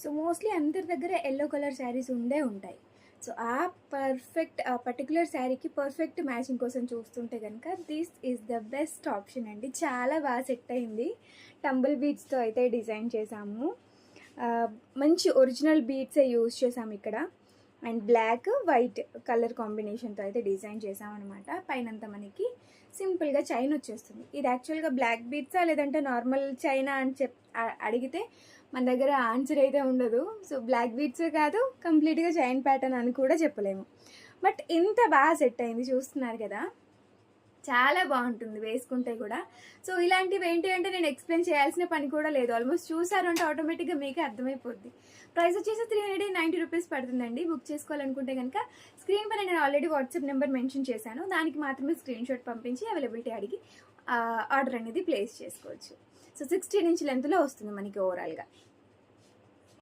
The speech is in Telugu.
సో మోస్ట్లీ అందరి దగ్గర ఎల్లో కలర్ శారీస్ ఉంటాయి. సో ఆ పర్టికులర్ శారీకి పర్ఫెక్ట్ మ్యాచింగ్ కోసం చూస్తుంటే కనుక this is the best option అండి. చాలా బాగా సెట్ అయింది. టంబుల్ బీడ్స్తో అయితే డిజైన్ చేసాము. మంచి ఒరిజినల్ బీడ్సే యూజ్ చేసాము ఇక్కడ. అండ్ బ్లాక్ వైట్ కలర్ కాంబినేషన్తో అయితే డిజైన్ చేసామన్నమాట. పైనంతా మనకి సింపుల్గా చైన్ వచ్చేస్తుంది. ఇది యాక్చువల్గా బ్లాక్ బీడ్సా లేదంటే నార్మల్ చైనా అని అడిగితే మన దగ్గర ఆన్సర్ అయితే ఉండదు. సో బ్లాక్ బీడ్సే కాదు, కంప్లీట్గా చైన్ ప్యాటర్న్ అని కూడా చెప్పలేము. బట్ ఇంత బాగా సెట్ అయింది, చూస్తున్నారు కదా, చాలా బాగుంటుంది వేసుకుంటే కూడా. సో ఇలాంటివి ఏంటి అంటే నేను ఎక్స్ప్లెయిన్ చేయాల్సిన పని కూడా లేదు. ఆల్మోస్ట్ చూసారు అంటే ఆటోమేటిక్గా మీకే అర్థమైపోద్ది. ప్రైస్ వచ్చేసి 390 రూపీస్ పడుతుందండి. బుక్ చేసుకోవాలనుకుంటే కనుక స్క్రీన్ పైన నేను ఆల్రెడీ వాట్సాప్ నెంబర్ మెన్షన్ చేశాను. దానికి మాత్రమే స్క్రీన్ షాట్ పంపించి అవైలబిలిటీ అడిగి ఆర్డర్ అనేది ప్లేస్ చేసుకోవచ్చు. సో 16 ఇంచ్ లెంత్లో వస్తుంది మనకి ఓవరాల్గా.